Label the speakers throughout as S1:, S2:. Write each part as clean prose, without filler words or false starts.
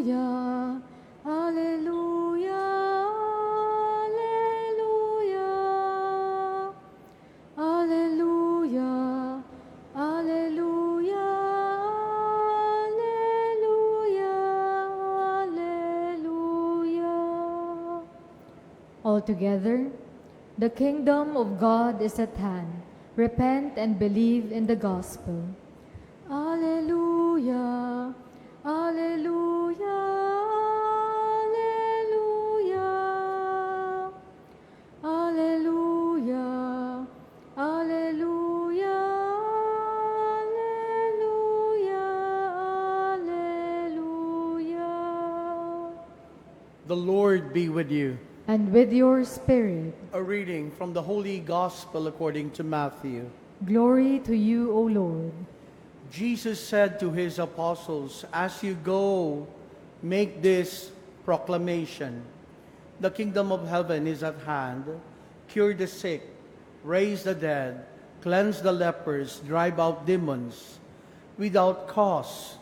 S1: Alleluia, alleluia, alleluia, alleluia, alleluia, alleluia. Altogether, the kingdom of God is at hand. Repent and believe in the gospel. Alleluia, alleluia, alleluia, alleluia, alleluia, alleluia, alleluia.
S2: The Lord be with you.
S1: And with your spirit.
S2: A reading from the Holy Gospel according to Matthew.
S1: Glory to you, O Lord.
S2: Jesus said to his apostles, "As you go, make this proclamation. The kingdom of heaven is at hand. Cure the sick, raise the dead, cleanse the lepers, drive out demons. Without cost,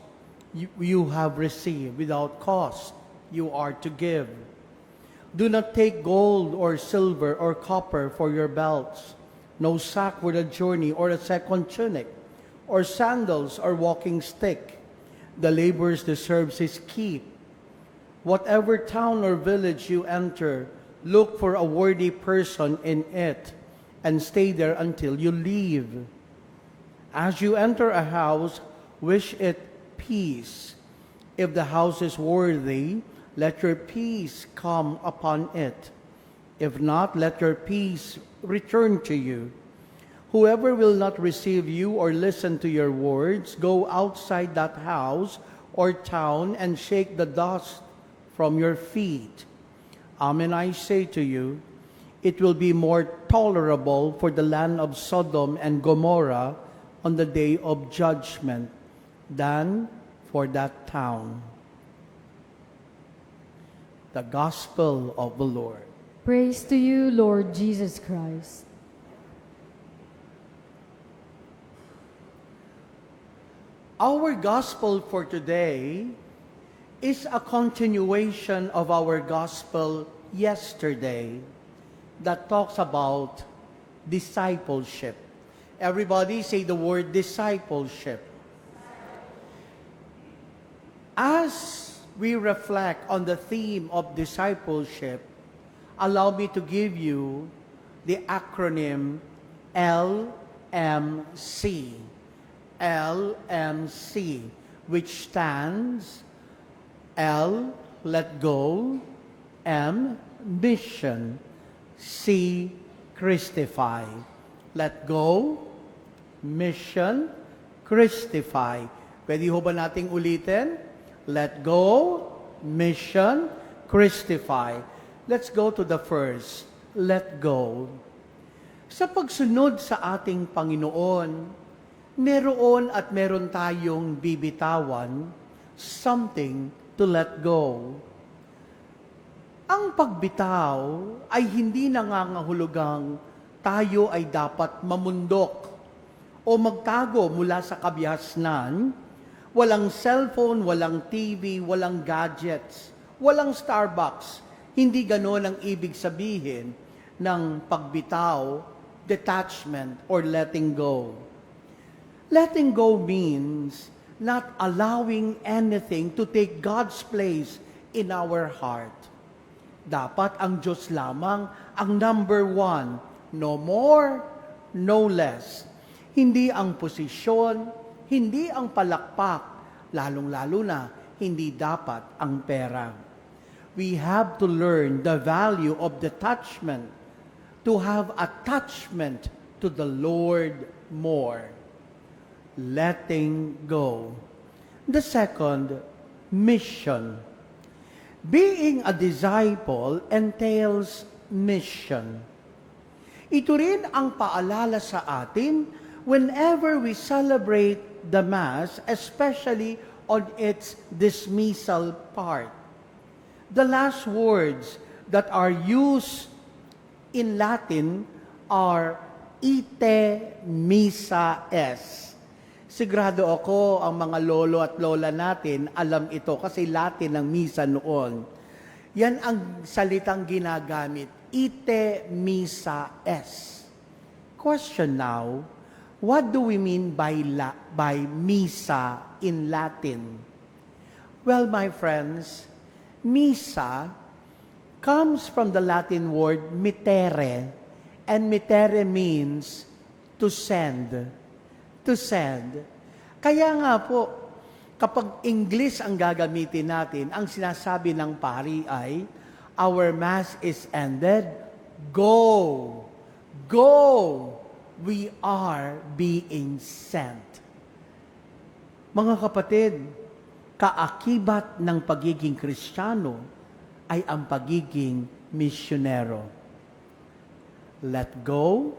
S2: you have received. Without cost, you are to give. Do not take gold or silver or copper for your belts, no sack for the journey or a second tunic, or sandals or walking stick. The laborers deserves his keep. Whatever town or village you enter, look for a worthy person in it, and stay there until you leave. As you enter a house, wish it peace. If the house is worthy, let your peace come upon it. If not, let your peace return to you. Whoever will not receive you or listen to your words, go outside that house or town and shake the dust from your feet. Amen, I say to you, it will be more tolerable for the land of Sodom and Gomorrah on the day of judgment than for that town." The Gospel of the Lord.
S1: Praise to you, Lord Jesus Christ.
S2: Our Gospel for today is a continuation of our Gospel yesterday that talks about discipleship. Everybody say the word discipleship. As we reflect on the theme of discipleship, allow me to give you the acronym LMC. LMC, which stands L, let go, M, mission, C, Christify. Let go, mission, Christify. Pwede ho ba nating ulitin? Let go, mission, Christify. Let's go to the first. Let go. Sa pagsunod sa ating Panginoon, meron tayong bibitawan, something to let go. Ang pagbitaw ay hindi nangangahulugang tayo ay dapat mamundok o magtago mula sa kabihasnan. Walang cellphone, walang TV, walang gadgets, walang Starbucks. Hindi ganon ang ibig sabihin ng pagbitaw, detachment, or letting go. Letting go means not allowing anything to take God's place in our heart. Dapat ang Diyos lamang ang number one, no more, no less. Hindi ang posisyon, hindi ang palakpak, lalong-lalo na hindi dapat ang pera. We have to learn the value of detachment, to have attachment to the Lord more. Letting go. The second, mission. Being a disciple entails mission. Ito rin ang paalala sa atin whenever we celebrate the Mass, especially on its dismissal part. The last words that are used in Latin are ite missa es. Sigurado ako ang mga lolo at lola natin alam ito kasi Latin ang misa noon. Yan ang salitang ginagamit, ite missa es. Question now, what do we mean by missa in Latin? Well, my friends, missa comes from the Latin word mittere, and mittere means to send. To send. Kaya nga po, kapag English ang gagamitin natin, ang sinasabi ng pari ay, our Mass is ended, go! Go! We are being sent. Mga kapatid, kaakibat ng pagiging Kristiyano ay ang pagiging misyonero. Let go,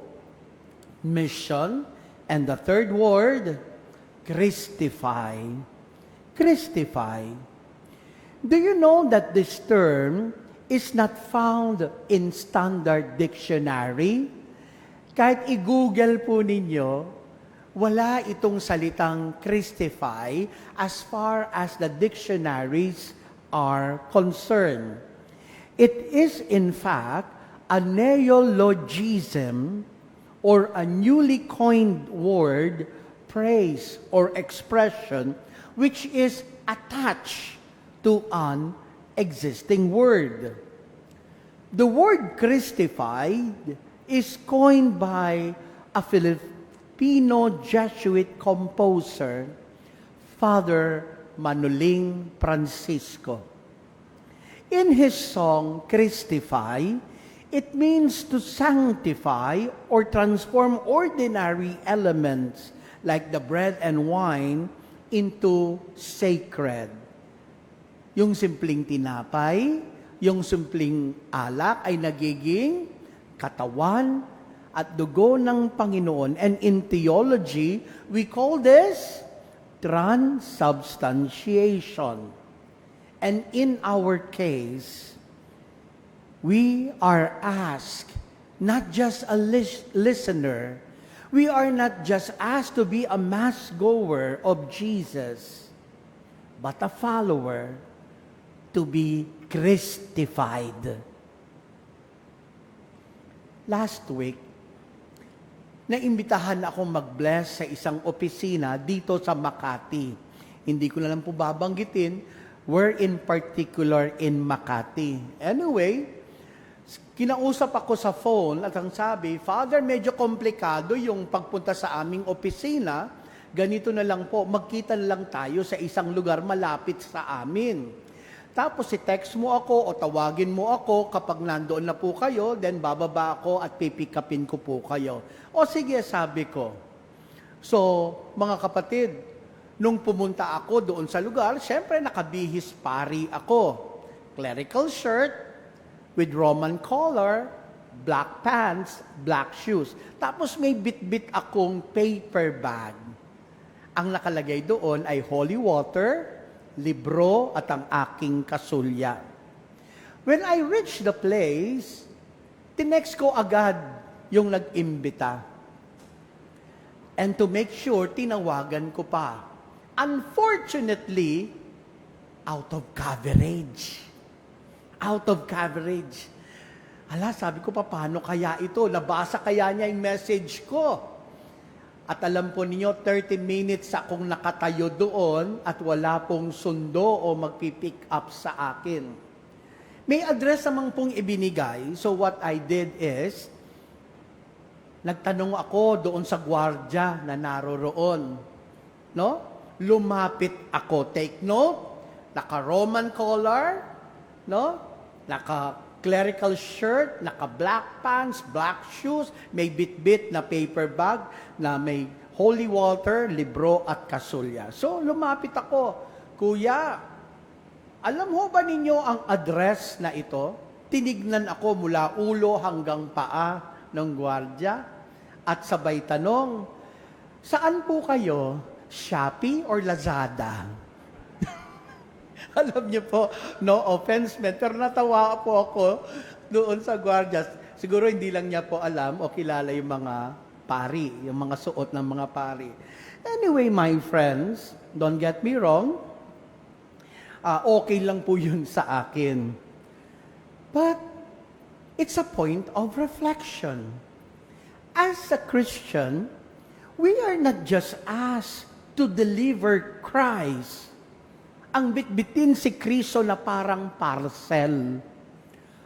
S2: mission, and the third word, Christify. Christify. Do you know that this term is not found in standard dictionary? Kahit i-google po ninyo, wala itong salitang Christify as far as the dictionaries are concerned. It is in fact a neologism or a newly coined word, phrase, or expression which is attached to an existing word. The word Christified is coined by a Filipino Jesuit composer, Father Manoling Francisco. In his song, Christify, it means to sanctify or transform ordinary elements like the bread and wine into sacred. Yung simpleng tinapay, yung simpleng alak ay nagiging katawan at dugo ng Panginoon. And in theology, we call this transubstantiation. And in our case, we are asked, not just a listener, we are not just asked to be a mass goer of Jesus, but a follower to be Christified. Last week, naimbitahan ako mag-bless sa isang opisina dito sa Makati. Hindi ko na lang po babanggitin, where in particular in Makati. Anyway, kinausap ako sa phone at ang sabi, Father, medyo komplikado yung pagpunta sa aming opisina. Ganito na lang po, magkita na lang tayo sa isang lugar malapit sa amin. Tapos i-text mo ako o tawagin mo ako kapag nandoon na po kayo, then bababa ako at pipikapin ko po kayo. O sige, sabi ko. So, mga kapatid, nung pumunta ako doon sa lugar, syempre nakabihis pari ako. Clerical shirt, with Roman collar, black pants, black shoes. Tapos may bit-bit akong paper bag. Ang nakalagay doon ay holy water, libro, at ang aking kasulya. When I reached the place, tinext ko agad yung nag-imbita. And to make sure, tinawagan ko pa. Unfortunately, out of coverage. Out of coverage. Ala, sabi ko, paano kaya ito? Nabasa kaya niya yung message ko? At alam po ninyo, 30 minutes akong nakatayo doon at wala pong sundo o magpipick up sa akin. May address naman pong ibinigay. So what I did is, nagtanong ako doon sa gwardya na naroroon. No? Lumapit ako. Take note, naka-Roman collar, no? Naka-clerical shirt, naka-black pants, black shoes, may bit-bit na paper bag na may holy water, libro at kasulya. So, lumapit ako, Kuya, alam ho ba ninyo ang address na ito? Tinignan ako mula ulo hanggang paa ng gwardya at sabay tanong, saan po kayo? Shopee or Lazada? Alam niyo po, no offense man, pero natawa po ako doon sa gwardiya. Siguro hindi lang niya po alam o kilala yung mga pari, yung mga suot ng mga pari. Anyway, my friends, don't get me wrong, okay lang po yun sa akin. But it's a point of reflection. As a Christian, we are not just asked to deliver Christ. Ang bitbitin si Kristo na parang parcel.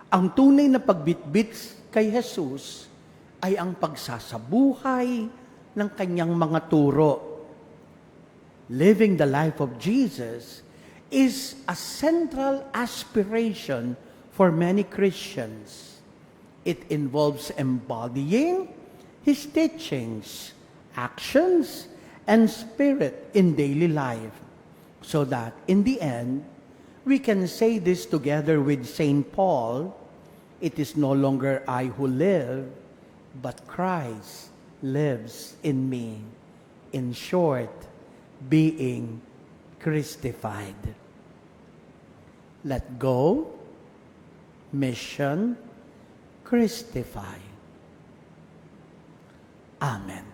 S2: Ang tunay na pagbitbit kay Jesus ay ang pagsasabuhay ng kanyang mga turo. Living the life of Jesus is a central aspiration for many Christians. It involves embodying His teachings, actions, and spirit in daily life, so that in the end, we can say this together with St. Paul, "It is no longer I who live, but Christ lives in me." In short, being crucified. Let go, mission, crucify. Amen.